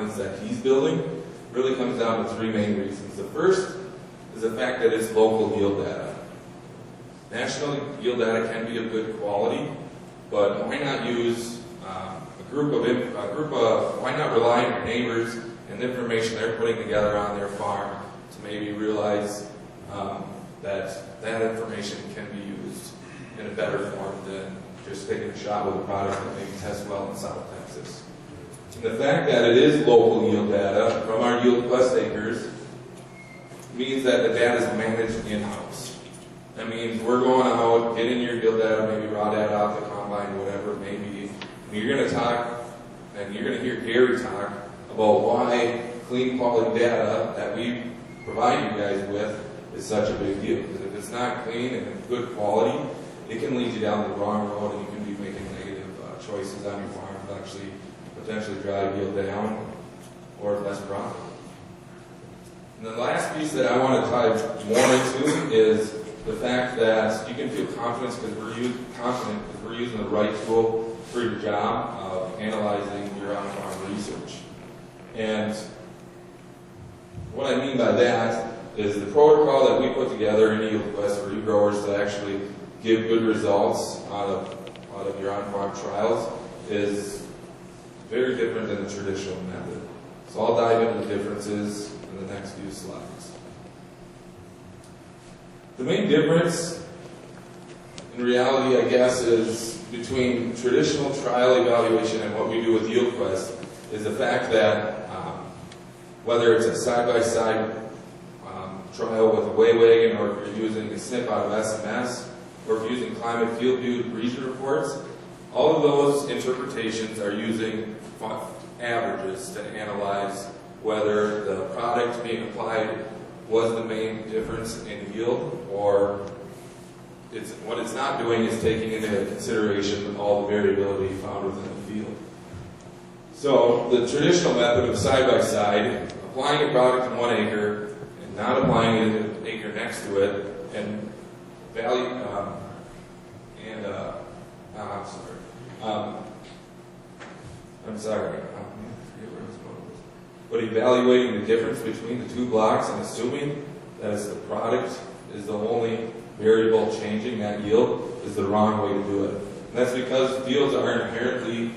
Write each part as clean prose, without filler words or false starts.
confidence that he's building really comes down to three main reasons. The first is the fact that it's local yield data. National yield data can be of good quality, but why not use why not rely on your neighbors and the information they're putting together on their farm to maybe realize that information can be used in a better form than just taking a shot with a product that maybe tests well in South Texas. And the fact that it is local yield data from our YieldQuest acres means that the data is managed in-house. That means we're going out, getting your yield data, maybe raw data out the combine, whatever it may be. And you're going to talk, and you're going to hear Gary talk about why clean quality data that we provide you guys with is such a big deal. Because if it's not clean and it's good quality, it can lead you down the wrong road, and you can be making negative choices on your farm to actually potentially drive yield down or less profit. And the last piece that I want to tie more into is the fact that you can feel confident because we're using the right tool for your job of analyzing your on-farm research. And what I mean by that is the protocol that we put together in YieldQuest for you growers to actually give good results out of your on-farm trials is very different than the traditional method. So I'll dive into the differences in the next few slides. The main difference in reality, I guess, is between traditional trial evaluation and what we do with YieldQuest is the fact that whether it's a side-by-side trial with a weigh wagon, or if you're using a snip out of SMS, or if you're using climate field view region reports, all of those interpretations are using averages to analyze whether the product being applied was the main difference in yield, or what it's not doing is taking into consideration all the variability found within the field. So the traditional method of side-by-side, applying a product in 1 acre and not applying it in an acre next to it, and but evaluating the difference between the two blocks and assuming that the product is the only variable changing that yield is the wrong way to do it. And that's because fields are inherently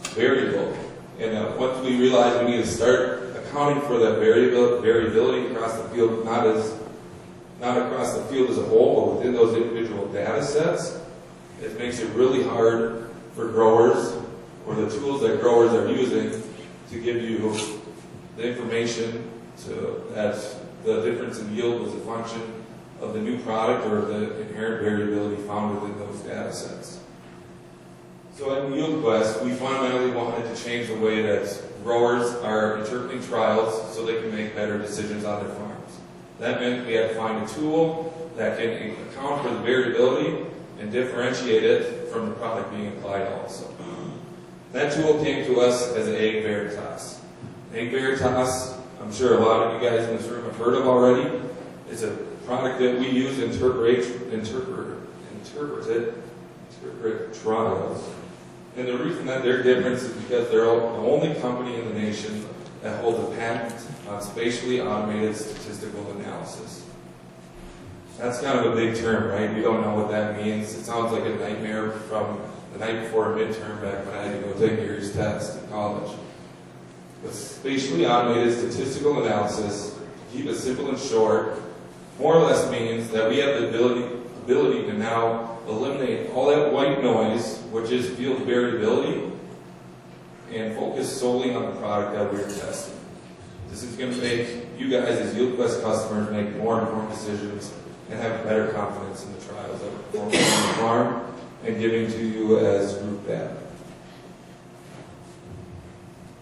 variable. And once we realize we need to start accounting for that variability across the field, not across the field as a whole, but within those individual data sets, it makes it really hard for growers, or the tools that growers are using, to give you the information that the difference in yield was a function of the new product or the inherent variability found within those data sets. So in YieldQuest, we fundamentally wanted to change the way that growers are interpreting trials so they can make better decisions on their farms. That meant we had to find a tool that can account for the variability and differentiate it from the product being applied also. That tool came to us as an Ag Veritas. Ag Veritas, I'm sure a lot of you guys in this room have heard of already. It's a product that we use to interpret trials. And the reason that they're different is because they're the only company in the nation that holds a patent on spatially automated statistical analysis. That's kind of a big term, right? You don't know what that means. It sounds like a nightmare from the night before a midterm back when I had to go take Gary's test in college. But spatially automated statistical analysis, to keep it simple and short, more or less means that we have the ability to now eliminate all that white noise, which is field variability, and focus solely on the product that we're testing. This is going to make you guys as YieldQuest customers make more informed decisions and have better confidence in the trials that we're performing on the farm and giving to you as group data.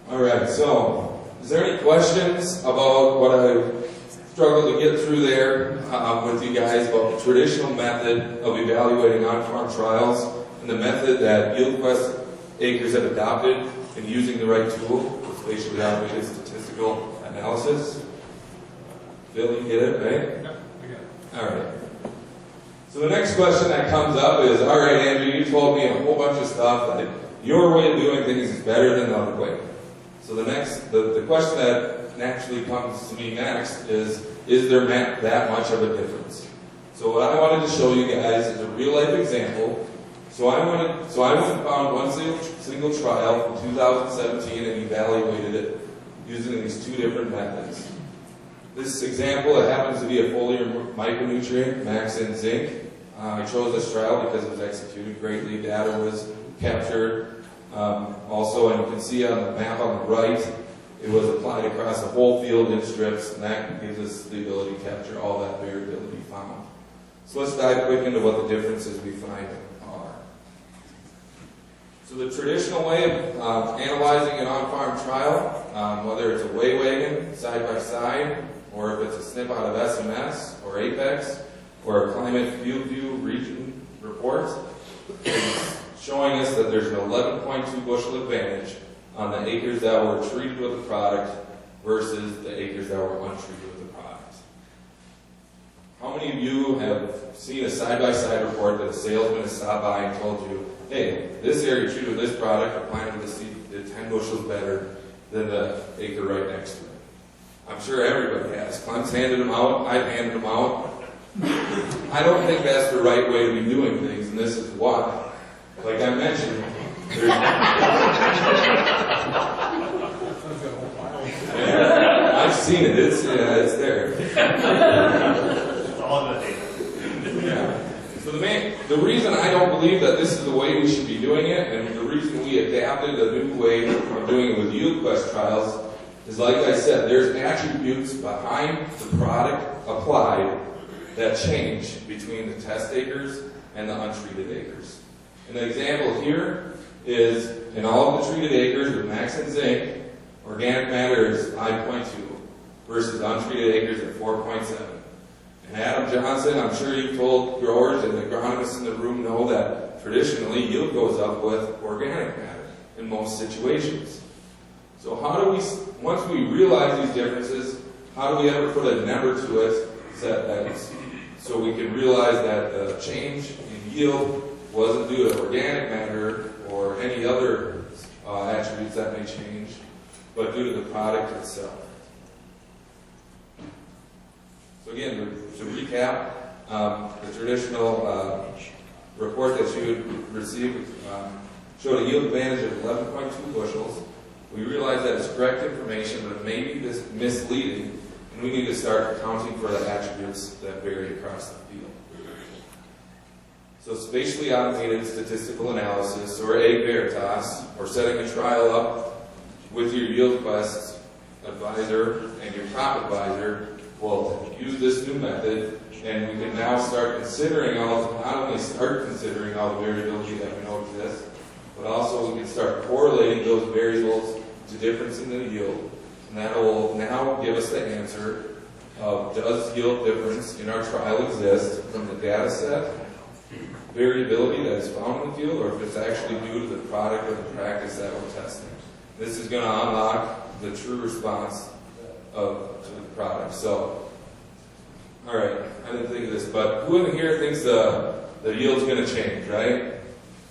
Alright, so is there any questions about what I struggled to get through there with you guys about the traditional method of evaluating on-farm trials and the method that YieldQuest acres have adopted in using the right tool with spatially automated statistical analysis? Phil, you get it, right? Yep, I got it. All right. So the next question that comes up is, all right, Andrew, you told me a whole bunch of stuff that your way of doing things is better than the other way. So So the question that naturally comes to me next is there that much of a difference? So what I wanted to show you guys is a real life example. So I went and found one single trial from 2017 and evaluated it using these two different methods. This example, it happens to be a foliar micronutrient, max in zinc. I chose this trial because it was executed greatly. Data was captured. Also, and you can see on the map on the right, it was applied across the whole field in strips, and that gives us the ability to capture all that variability found. So let's dive quick into what the differences we find are. So the traditional way of analyzing an on-farm trial, whether it's a weigh wagon, side by side, or if it's a snip out of SMS or Apex, or a climate field view region report, is showing us that there's an 11.2 bushel advantage on the acres that were treated with the product versus the acres that were untreated with the product. How many of you have seen a side-by-side report that a salesman has stopped by and told you, hey, this area treated with this product or planted with the seed did 10 bushels better than the acre right next to it? I'm sure everybody has. Clem's handed them out. I've handed them out. I don't think that's the right way to be doing things, and this is why. Like I mentioned, I've seen it. It's there. It's all in the data. Yeah. So the reason I don't believe that this is the way we should be doing it, and the reason we adapted a new way of doing it with YieldQuest trials, is like I said, there's attributes behind the product applied that change between the test acres and the untreated acres. And the example here is in all of the treated acres with max and zinc, organic matter is 5.2 versus untreated acres at 4.7. And Adam Johnson, I'm sure you've told growers and the agronomists in the room know that traditionally yield goes up with organic matter in most situations. So how do we, once we realize these differences, how do we ever put a number to it so we can realize that the change in yield wasn't due to organic matter or any other attributes that may change, but due to the product itself? So again, to recap, the traditional report that you would receive showed a yield advantage of 11.2 bushels. We realize that it's correct information, but it may be misleading, and we need to start accounting for the attributes that vary across the field. So spatially automated statistical analysis, or Ag Veritas, or setting a trial up with your YieldQuest advisor and your crop advisor will use this new method, and we can now start considering not only start considering all the variability that we know exists, but also we can start correlating those variables to difference in the yield, and that will now give us the answer of does yield difference in our trial exist from the data set, variability that is found in the field, or if it's actually due to the product or the practice that we're testing. This is going to unlock the true response to the product. So, all right, I didn't think of this, but who in here thinks the yield's going to change, right?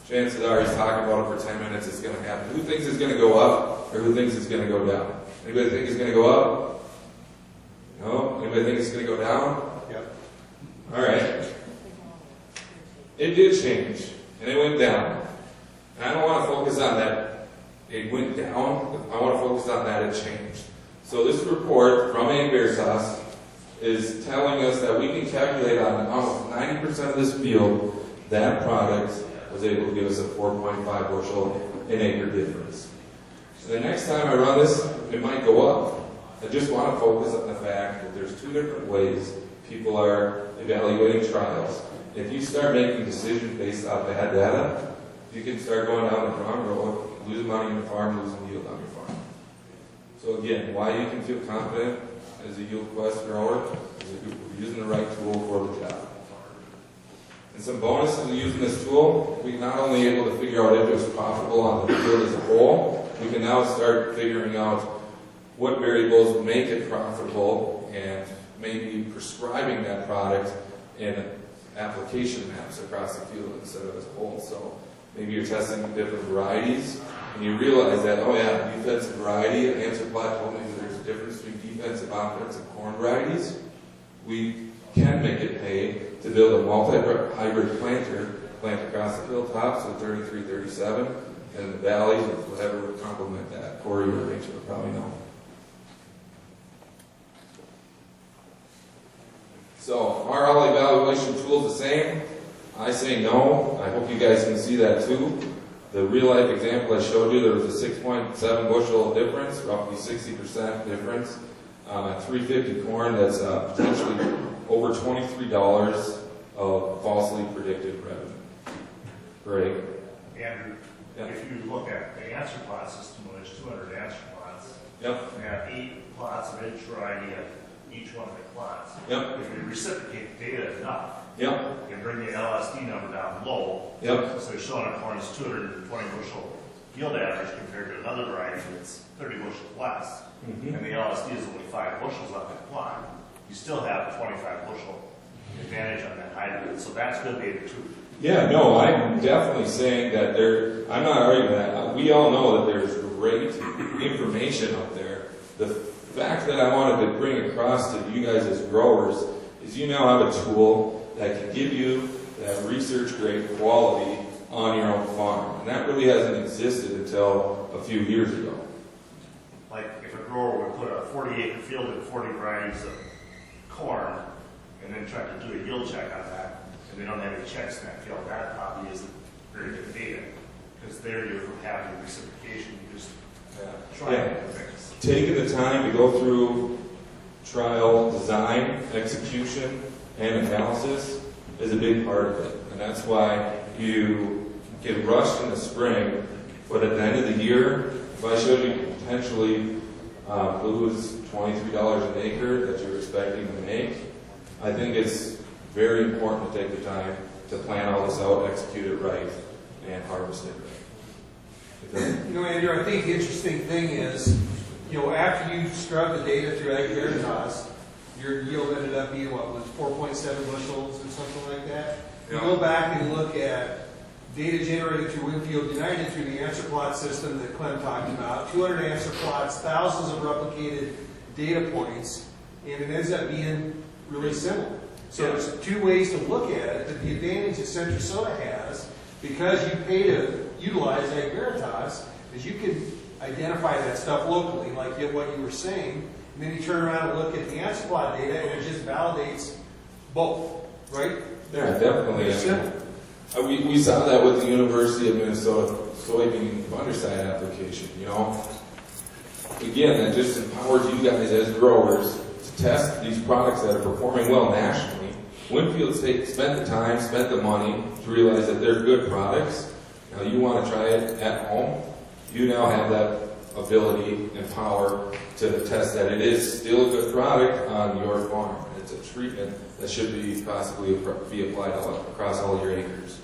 Chances are he's talking about it for 10 minutes, it's going to happen. Who thinks it's going to go up, or who thinks it's going to go down? Anybody think it's going to go up? No? Anybody think it's going to go down? Yep. All right. It did change, and it went down. And I don't want to focus on that it went down. I want to focus on that it changed. So this report from Ag Veritas is telling us that we can calculate on almost 90% of this field that product was able to give us a 4.5 bushel in acre difference. So the next time I run this, it might go up. I just want to focus on the fact that there's two different ways people are evaluating trials. If you start making decisions based off bad data, you can start going down the wrong road, losing money on your farm, losing yield on your farm. So again, why you can feel confident as a YieldQuest grower is if you're using the right tool for the job. And some bonuses of using this tool, we're not only able to figure out if it was profitable on the field as a whole, we can now start figuring out what variables would make it profitable and maybe prescribing that product in application maps across the field instead of as a whole. So maybe you're testing different varieties and you realize that, oh yeah, defensive variety, and answer plot told me there's a difference between defensive, offensive corn varieties, we can make it pay to build a multi-hybrid planter, plant across the hilltops with 33, 37, and the valleys with whatever would complement that. Corey or Rachel would probably know. So, are all evaluation tools the same? I say no. I hope you guys can see that too. The real life example I showed you, there was a 6.7 bushel difference, roughly 60% difference. At 350 corn, that's potentially over $23 of falsely predicted revenue. Great. Andrew, Yeah. if you look at the answer plot system, when there's 200 answer plots, Yep. we have 8 plots of each variety at each one of the plots. Yep. If we reciprocate the data enough, Yep. you can bring the LSD number down low. Yep. So they're showing a corn is 220 bushel yield average compared to another variety that's 30 bushels less. Mhm. And the LSD is only 5 bushels left in the plot. You still have a 25 bushel advantage on that hybrid. So that's good data too. Yeah, no, I'm definitely saying that I'm not arguing that. We all know that there's great information out there. The fact that I wanted to bring across to you guys as growers is you now have a tool that can give you that research grade quality on your own farm. And that really hasn't existed until a few years ago. Like if a grower would put a 40-acre field with 40 varieties of corn and then try to do a yield check on that, and they don't have any checks in that field, that probably isn't very good data. Because there you're having reciprocation, you just try things. Taking the time to go through trial, design, execution, and analysis is a big part of it. And that's why you get rushed in the spring, but at the end of the year, if I showed you potentially lose $23 an acre that you're expecting to make, I think it's very important to take the time to plan all this out, execute it right, and harvest it right. You know, Andrew, I think the interesting thing is, after you scrub the data through Ag Veritas, your yield ended up being, 4.7 bushels or something like that. You go back and look at data generated through Winfield United through the answer plot system that Clem talked about, 200 answer plots, thousands of replicated data points, and it ends up being really similar. So there's two ways to look at it. But the advantage that Centrosota has, because you pay to utilize Ag Veritas, is you can identify that stuff locally, like what you were saying, and then you turn around and look at the answer plot data, and it just validates both, right? Yeah, definitely. It's simple. We saw that with the University of Minnesota soybean fungicide application, Again, that just empowers you guys as growers to test these products that are performing well nationally. Winfield spent the time, spent the money to realize that they're good products. Now you want to try it at home. You now have that ability and power to test that it is still a good product on your farm. It's a treatment that should be possibly be applied across all your acres.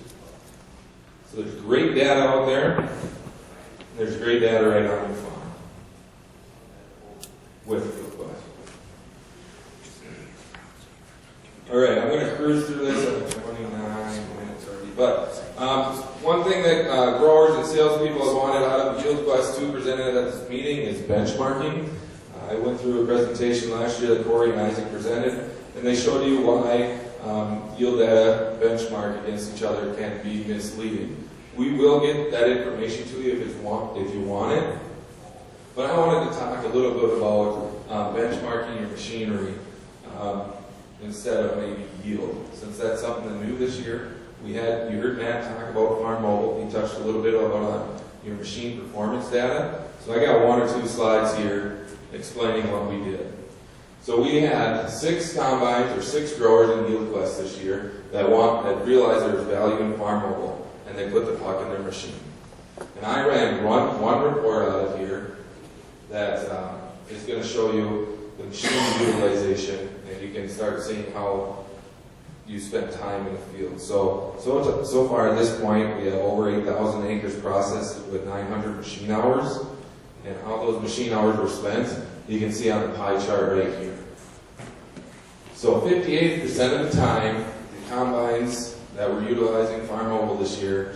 So there's great data out there. There's great data right on your farm. All right, I'm going to cruise through this at 29 minutes already. But one thing that growers and salespeople have wanted out of Yield Quest 2 presented at this meeting is benchmarking. I went through a presentation last year that Corey and Isaac presented, and they showed you why yield data benchmark against each other can be misleading. We will get that information to you if you want it. But I wanted to talk a little bit about benchmarking your machinery instead of maybe yield, since that's something new this year. You heard Matt talk about Farm Mobile. He touched a little bit about your machine performance data. So I got 1 or 2 slides here explaining what we did. So we had 6 combines or 6 growers in Yield Quest this year that realized there was value in Farm Mobile, and they put the puck in their machine. And I ran one report out of here that is going to show you the machine utilization, and you can start seeing how you spent time in the field. So far at this point, we have over 8,000 acres processed with 900 machine hours, and how those machine hours were spent, you can see on the pie chart right here. So 58% of the time, the combines that were utilizing Farm Mobile this year,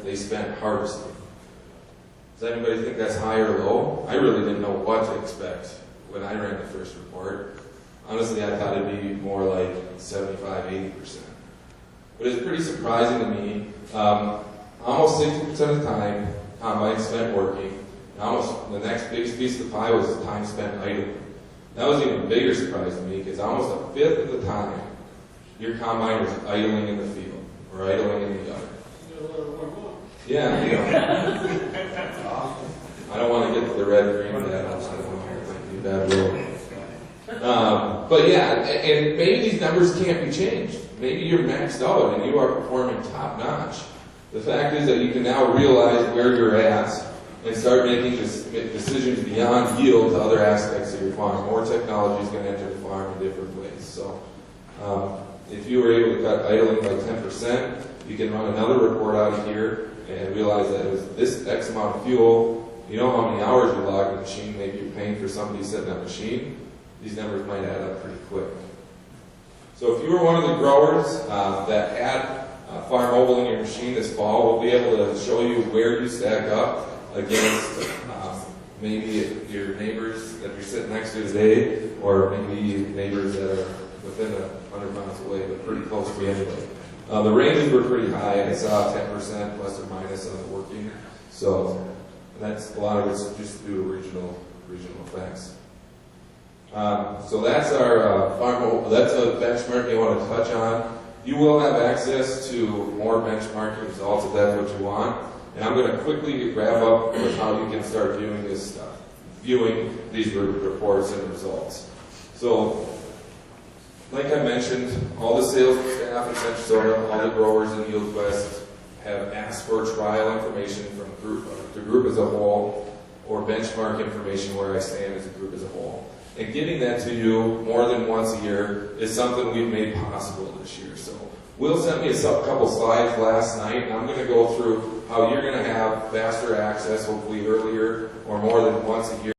they spent harvesting. Does anybody think that's high or low? I really didn't know what to expect when I ran the first report. Honestly, I thought it'd be more like 75, 80%. But it's pretty surprising to me. Almost 60% of the time, combine spent working. And almost the next biggest piece of the pie was time spent idling. That was even a bigger surprise to me because almost a fifth of the time, your combine was idling in the field or idling in the yard. Yeah, you know. I don't want to get to the red green for that. I don't know. It might be a bad road. But yeah, and maybe these numbers can't be changed. Maybe you're maxed out and you are performing top notch. The fact is that you can now realize where you're at and start making decisions beyond yield to other aspects of your farm. More technology is going to enter the farm in different ways. So if you were able to cut idling by 10%, you can run another report out of here and realize that it was this X amount of fuel. You know how many hours you log in the machine, maybe you're paying for somebody sitting on the machine. These numbers might add up pretty quick. So if you were one of the growers that had Farm Mobile in your machine this fall, we'll be able to show you where you stack up against maybe your neighbors that you're sitting next to today, or maybe neighbors that are within 100 miles away, but pretty close to me anyway. The ranges were pretty high. I saw 10% plus or minus on the working. So that's a lot of it's just due to regional effects. So that's our farm. That's a benchmark you want to touch on. You will have access to more benchmarking results if that's what you want. And I'm going to quickly wrap up with how you can start viewing this stuff, viewing these reports and results. So, like I mentioned, all the sales staff in Central, all the growers in YieldQuest have asked for trial information from the group as a whole, or benchmark information where I stand as a group as a whole. And getting that to you more than once a year is something we've made possible this year. So Will sent me a couple slides last night, and I'm going to go through how you're going to have faster access, hopefully earlier or more than once a year.